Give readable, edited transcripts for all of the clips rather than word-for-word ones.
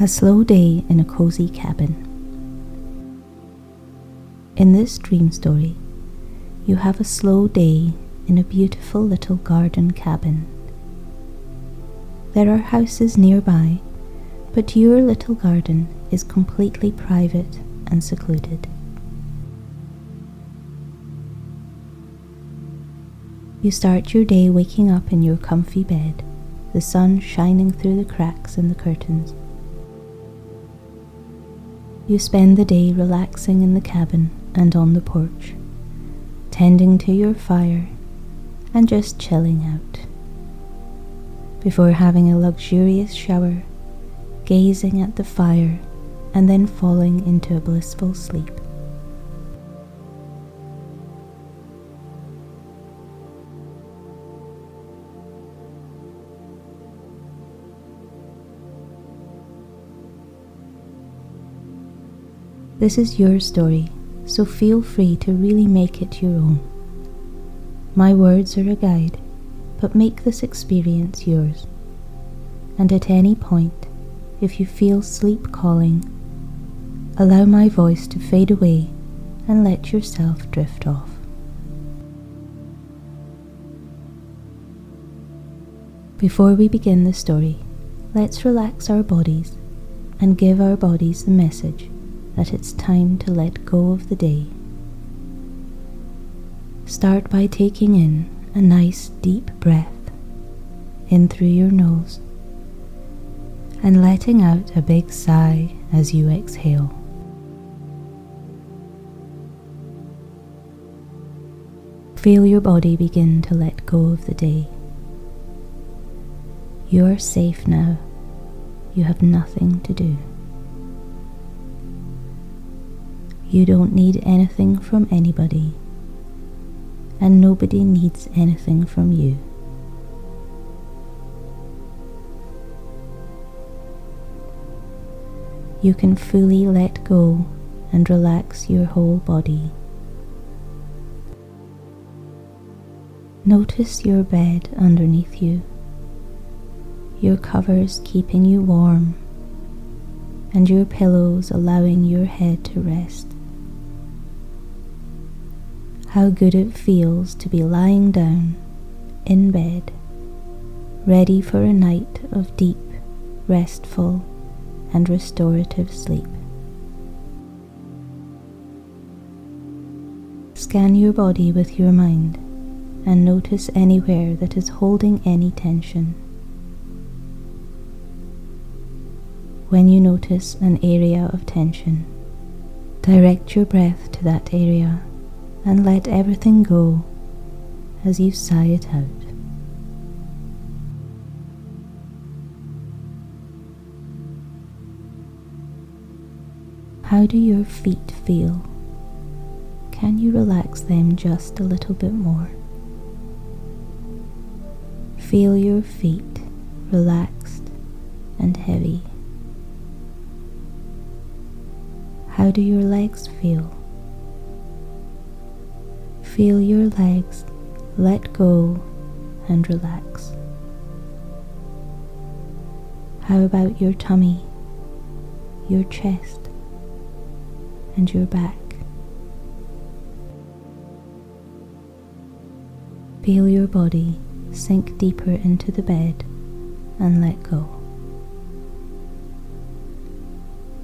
A slow day in a cozy cabin. In this dream story, you have a slow day in a beautiful little garden cabin. There are houses nearby, but your little garden is completely private and secluded. You start your day waking up in your comfy bed, the sun shining through the cracks in the curtains. You spend the day relaxing in the cabin and on the porch, tending to your fire and just chilling out, before having a luxurious shower, gazing at the fire and then falling into a blissful sleep. This is your story, so feel free to really make it your own. My words are a guide, but make this experience yours. And at any point, if you feel sleep calling, allow my voice to fade away and let yourself drift off. Before we begin the story, let's relax our bodies and give our bodies the message that it's time to let go of the day. Start by taking in a nice deep breath in through your nose and letting out a big sigh as you exhale. Feel your body begin to let go of the day. You are safe now. You have nothing to do. You don't need anything from anybody, and nobody needs anything from you. You can fully let go and relax your whole body. Notice your bed underneath you, your covers keeping you warm, and your pillows allowing your head to rest. How good it feels to be lying down in bed, ready for a night of deep, restful, and restorative sleep. Scan your body with your mind and notice anywhere that is holding any tension. When you notice an area of tension, direct your breath to that area and let everything go as you sigh it out. How do your feet feel? Can you relax them just a little bit more? Feel your feet relaxed and heavy. How do your legs feel? Feel your legs let go and relax. How about your tummy, your chest, and your back? Feel your body sink deeper into the bed and let go.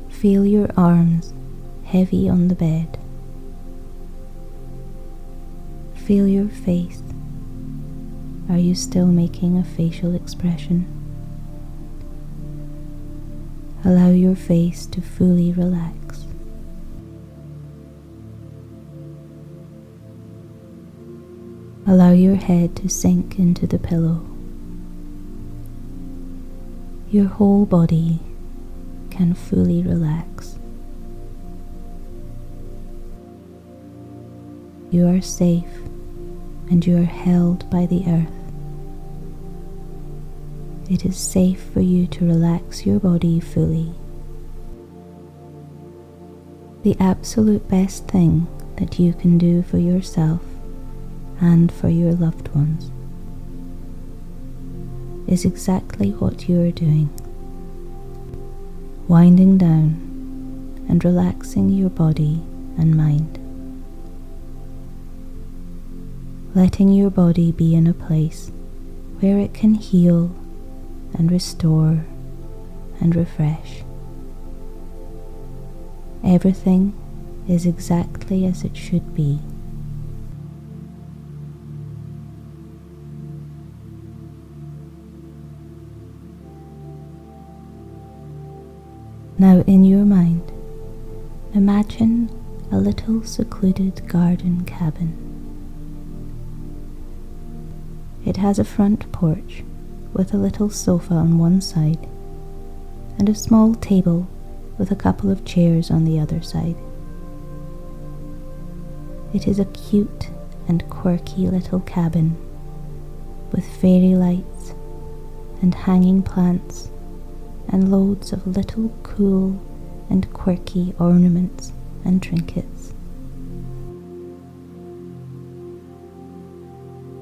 Feel your arms heavy on the bed. Feel your face. Are you still making a facial expression? Allow your face to fully relax. Allow your head to sink into the pillow. Your whole body can fully relax. You are safe and you are held by the earth. It is safe for you to relax your body fully. The absolute best thing that you can do for yourself and for your loved ones is exactly what you are doing. winding down and relaxing your body and mind. Letting your body be in a place where it can heal and restore and refresh. Everything is exactly as it should be. Now in your mind, imagine a little secluded garden cabin. It has a front porch with a little sofa on one side and a small table with a couple of chairs on the other side. It is a cute and quirky little cabin with fairy lights and hanging plants and loads of little cool and quirky ornaments and trinkets.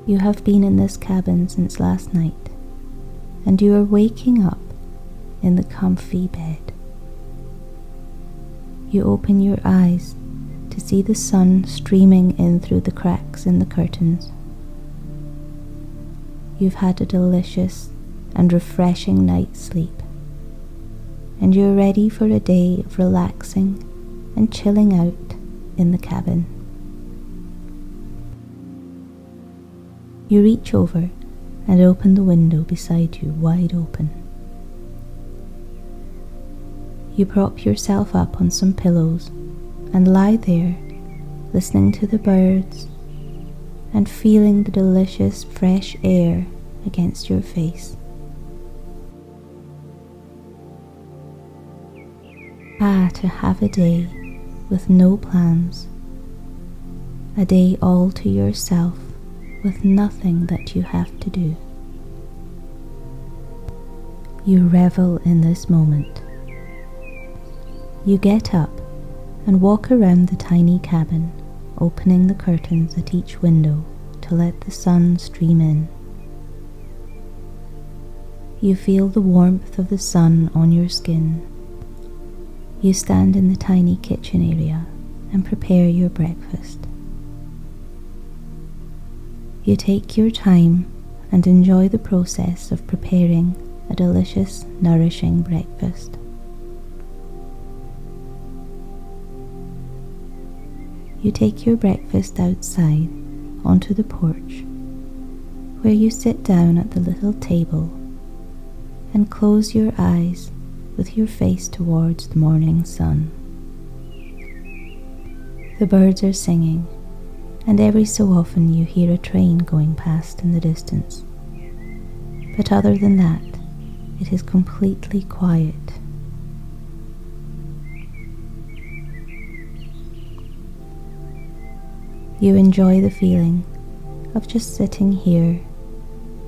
You have been in this cabin since last night, and you are waking up in the comfy bed. You open your eyes to see the sun streaming in through the cracks in the curtains. You've had a delicious and refreshing night's sleep, and you're ready for a day of relaxing and chilling out in the cabin. You reach over and open the window beside you wide open. You prop yourself up on some pillows and lie there, listening to the birds and feeling the delicious fresh air against your face. Ah, to have a day with no plans, a day all to yourself with nothing that you have to do. You revel in this moment. You get up and walk around the tiny cabin, opening the curtains at each window to let the sun stream in. You feel the warmth of the sun on your skin. You stand in the tiny kitchen area and prepare your breakfast. You take your time and enjoy the process of preparing a delicious, nourishing breakfast. You take your breakfast outside onto the porch, where you sit down at the little table and close your eyes with your face towards the morning sun. The birds are singing, and every so often you hear a train going past in the distance. But other than that, it is completely quiet. You enjoy the feeling of just sitting here,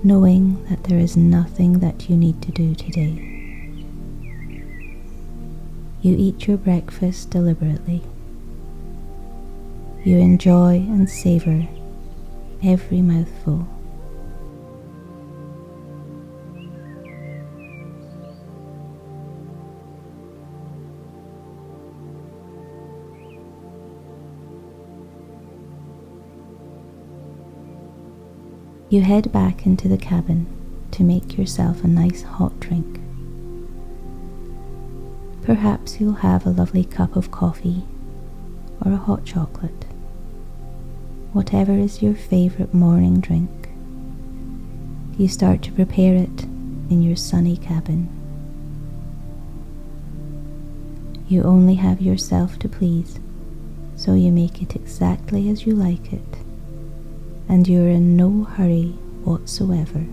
knowing that there is nothing that you need to do today. You eat your breakfast deliberately. You enjoy and savor every mouthful. You head back into the cabin to make yourself a nice hot drink. Perhaps you'll have a lovely cup of coffee or a hot chocolate. Whatever is your favorite morning drink, you start to prepare it in your sunny cabin. You only have yourself to please, so you make it exactly as you like it, and you're in no hurry whatsoever.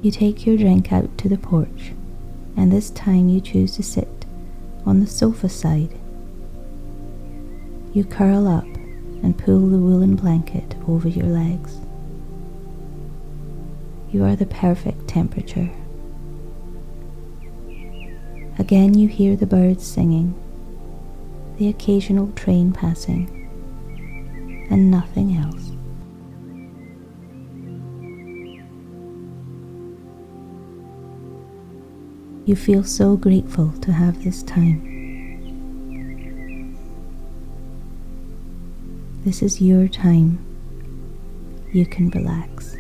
You take your drink out to the porch, and this time you choose to sit on the sofa side. You curl up and pull the woolen blanket over your legs. You are the perfect temperature. Again you hear the birds singing, the occasional train passing, and nothing else. You feel so grateful to have this time. This is your time. You can relax.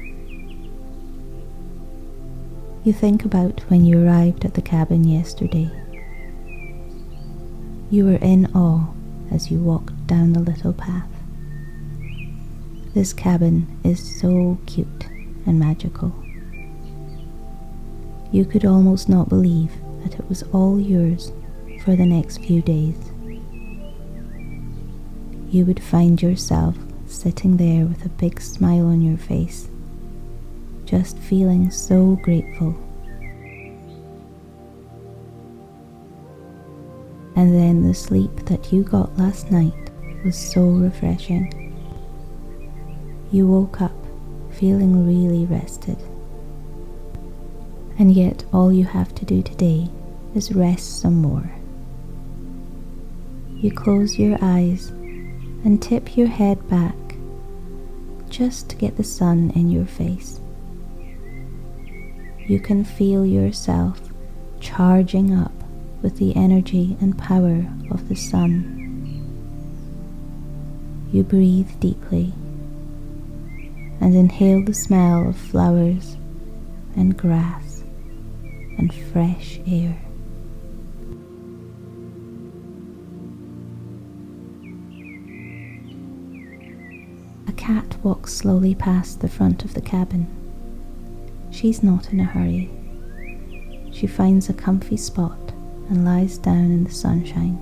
You think about when you arrived at the cabin yesterday. You were in awe as you walked down the little path. This cabin is so cute and magical. You could almost not believe that it was all yours for the next few days. You would find yourself sitting there with a big smile on your face, just feeling so grateful. And then the sleep that you got last night was so refreshing. You woke up feeling really rested. And yet all you have to do today is rest some more. You close your eyes and tip your head back just to get the sun in your face. You can feel yourself charging up with the energy and power of the sun. You breathe deeply and inhale the smell of flowers and grass and fresh air. A cat walks slowly past the front of the cabin. She's not in a hurry. She finds a comfy spot and lies down in the sunshine.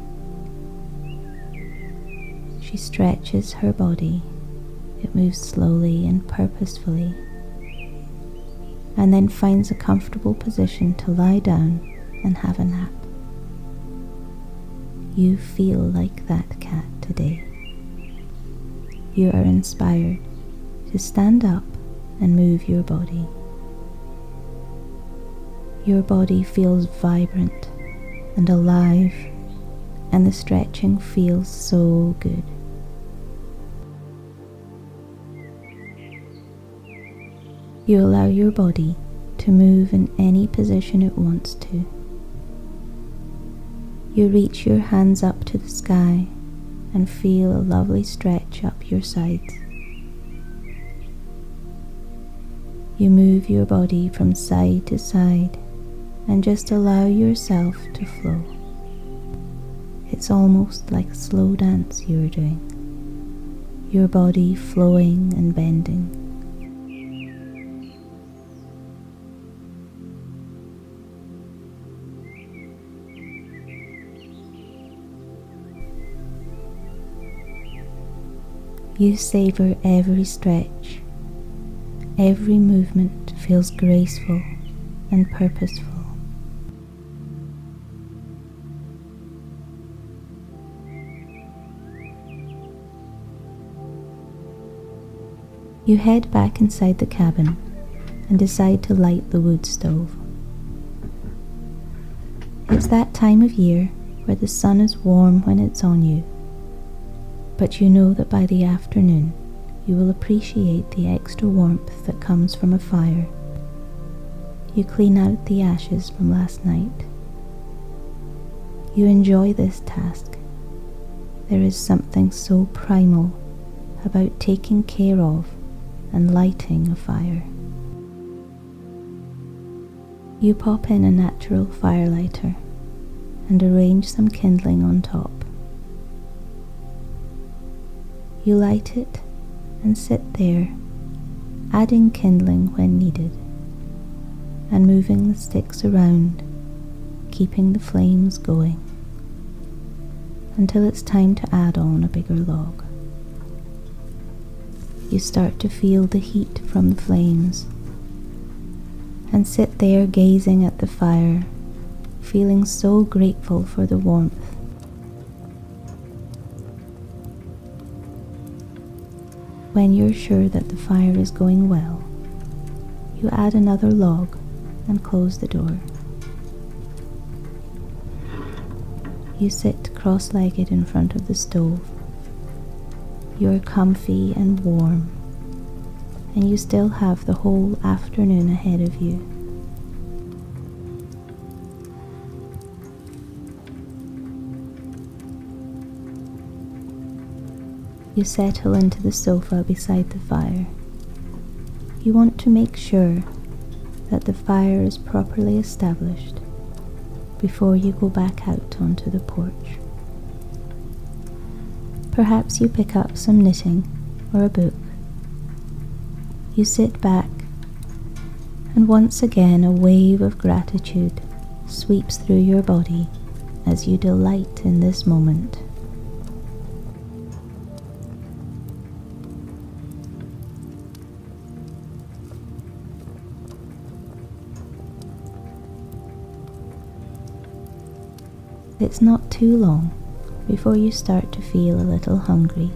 She stretches her body. It moves slowly and purposefully, and then finds a comfortable position to lie down and have a nap. You feel like that cat today. You are inspired to stand up and move your body. Your body feels vibrant and alive, and the stretching feels so good. You allow your body to move in any position it wants to. You reach your hands up to the sky and feel a lovely stretch up your sides. You move your body from side to side and just allow yourself to flow. It's almost like a slow dance you are doing, your body flowing and bending. You savor every stretch. Every movement feels graceful and purposeful. You head back inside the cabin and decide to light the wood stove. It's that time of year where the sun is warm when it's on you, but you know that by the afternoon you will appreciate the extra warmth that comes from a fire. You clean out the ashes from last night. You enjoy this task. There is something so primal about taking care of and lighting a fire. You pop in a natural firelighter and arrange some kindling on top. You light it and sit there, adding kindling when needed, and moving the sticks around, keeping the flames going, until it's time to add on a bigger log. You start to feel the heat from the flames, and sit there gazing at the fire, feeling so grateful for the warmth. When you're sure that the fire is going well, you add another log and close the door. You sit cross-legged in front of the stove. You're comfy and warm, and you still have the whole afternoon ahead of you. You settle into the sofa beside the fire. You want to make sure that the fire is properly established before you go back out onto the porch. Perhaps you pick up some knitting or a book. You sit back, and once again a wave of gratitude sweeps through your body as you delight in this moment. It's not too long before you start to feel a little hungry.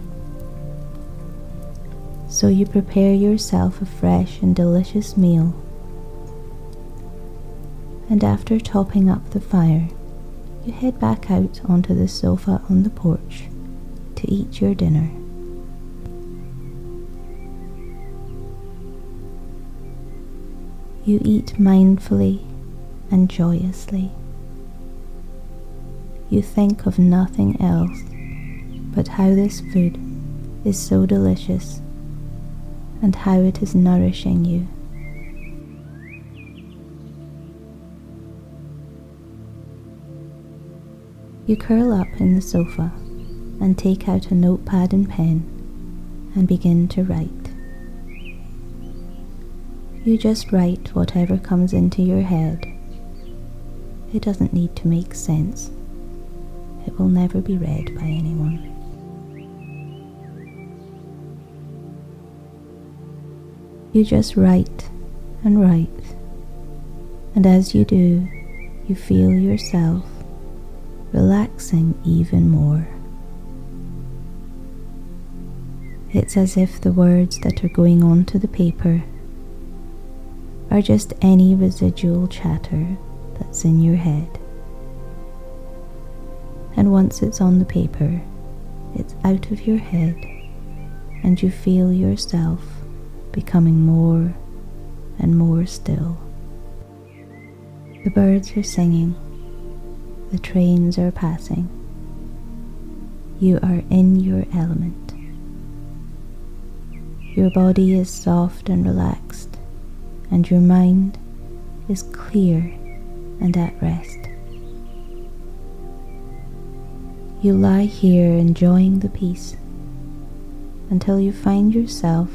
So you prepare yourself a fresh and delicious meal. And after topping up the fire, you head back out onto the sofa on the porch to eat your dinner. You eat mindfully and joyously. You think of nothing else but how this food is so delicious and how it is nourishing you. You curl up in the sofa and take out a notepad and pen and begin to write. You just write whatever comes into your head. It doesn't need to make sense. It will never be read by anyone. You just write and write, and as you do, you feel yourself relaxing even more. It's as if the words that are going onto the paper are just any residual chatter that's in your head. And once it's on the paper, it's out of your head, and you feel yourself becoming more and more still. The birds are singing, the trains are passing. You are in your element. Your body is soft and relaxed, and your mind is clear and at rest. You lie here enjoying the peace until you find yourself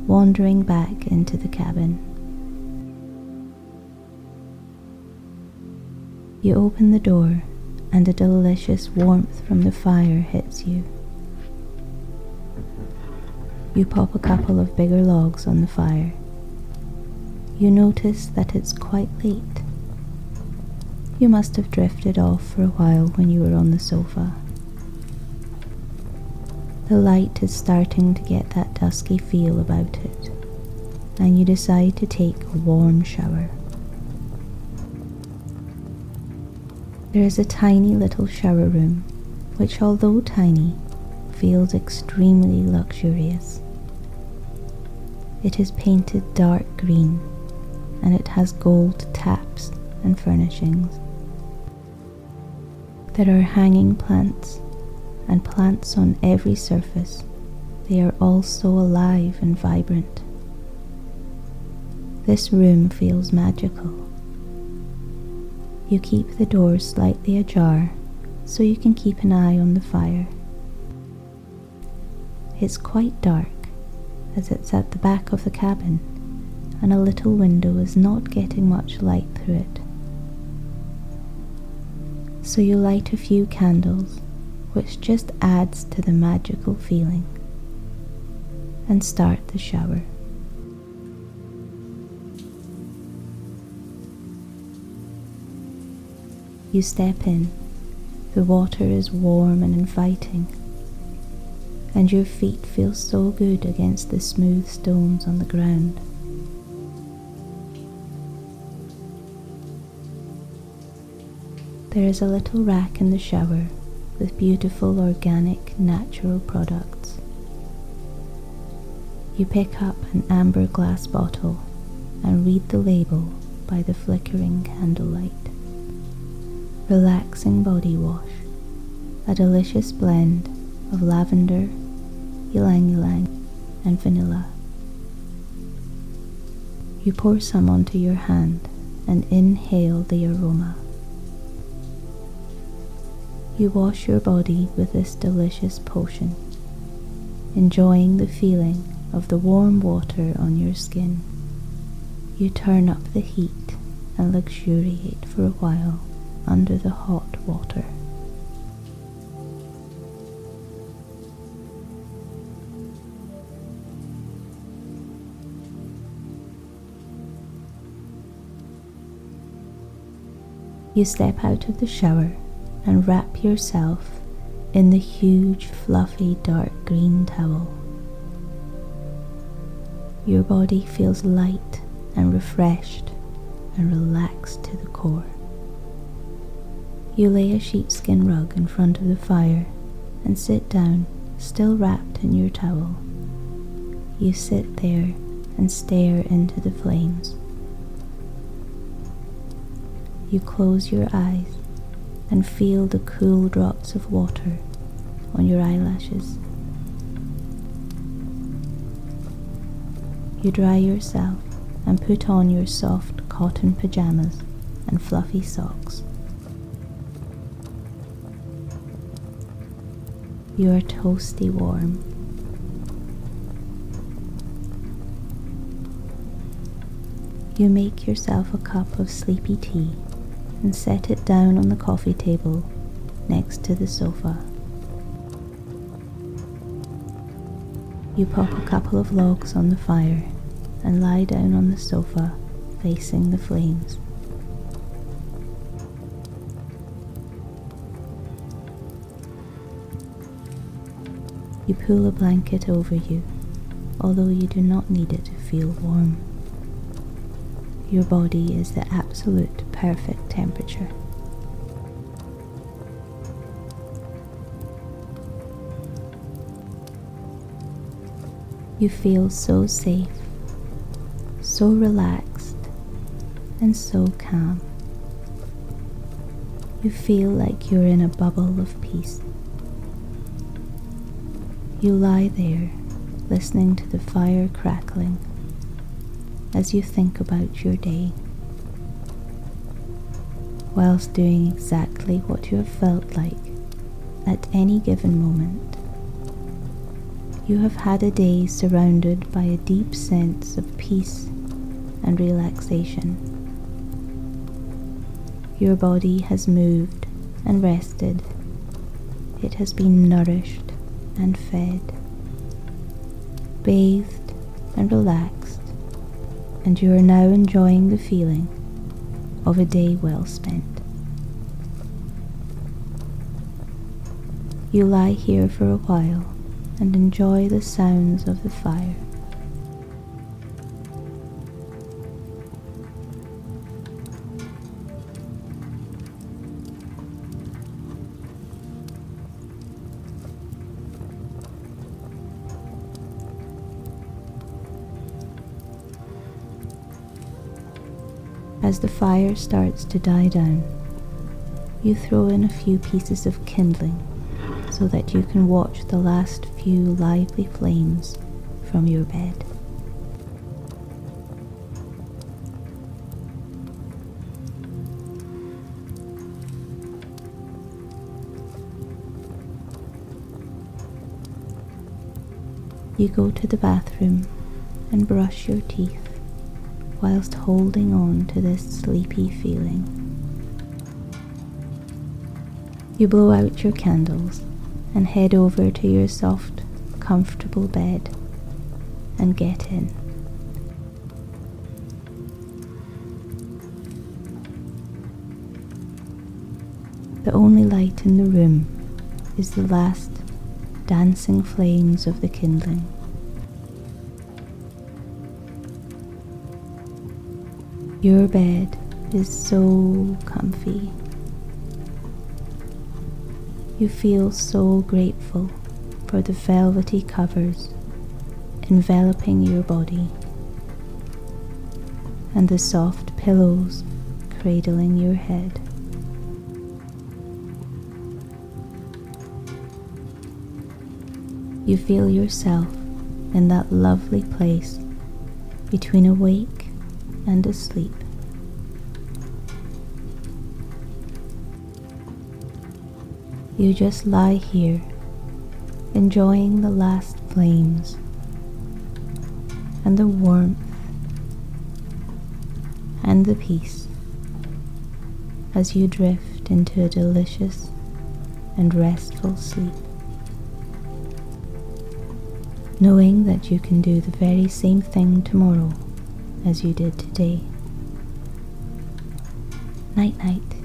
wandering back into the cabin. You open the door and a delicious warmth from the fire hits you. You pop a couple of bigger logs on the fire. You notice that it's quite late. You must have drifted off for a while when you were on the sofa. The light is starting to get that dusky feel about it, and you decide to take a warm shower. There is a tiny little shower room, which although tiny, feels extremely luxurious. It is painted dark green, and it has gold taps and furnishings. There are hanging plants and plants on every surface. They are all so alive and vibrant. This room feels magical. You keep the door slightly ajar so you can keep an eye on the fire. It's quite dark as it's at the back of the cabin, and a little window is not getting much light through it. So you light a few candles, which just adds to the magical feeling, and start the shower. You step in. The water is warm and inviting, and your feet feel so good against the smooth stones on the ground. There is a little rack in the shower with beautiful organic natural products. You pick up an amber glass bottle and read the label by the flickering candlelight. Relaxing body wash, a delicious blend of lavender, ylang ylang and vanilla. You pour some onto your hand and inhale the aroma. You wash your body with this delicious potion, enjoying the feeling of the warm water on your skin. You turn up the heat and luxuriate for a while under the hot water. You step out of the shower and wrap yourself in the huge, fluffy, dark green towel. Your body feels light and refreshed and relaxed to the core. You lay a sheepskin rug in front of the fire and sit down, still wrapped in your towel. You sit there and stare into the flames. You close your eyes and feel the cool drops of water on your eyelashes. You dry yourself and put on your soft cotton pajamas and fluffy socks. You are toasty warm. You make yourself a cup of sleepy tea and set it down on the coffee table next to the sofa. You pop a couple of logs on the fire and lie down on the sofa facing the flames. You pull a blanket over you, although you do not need it to feel warm. Your body is the absolute perfect temperature. You feel so safe, so relaxed, and so calm. You feel like you're in a bubble of peace. You lie there, listening to the fire crackling as you think about your day, whilst doing exactly what you have felt like at any given moment. You have had a day surrounded by a deep sense of peace and relaxation. Your body has moved and rested. It has been nourished and fed, bathed and relaxed, and you are now enjoying the feeling of a day well spent. You lie here for a while and enjoy the sounds of the fire. As the fire starts to die down, you throw in a few pieces of kindling so that you can watch the last few lively flames from your bed. You go to the bathroom and brush your teeth whilst holding on to this sleepy feeling. You blow out your candles and head over to your soft, comfortable bed and get in. The only light in the room is the last dancing flames of the kindling. Your bed is so comfy. You feel so grateful for the velvety covers enveloping your body and the soft pillows cradling your head. You feel yourself in that lovely place between awake and asleep. You just lie here, enjoying the last flames and the warmth and the peace as you drift into a delicious and restful sleep, knowing that you can do the very same thing tomorrow as you did today. Night night.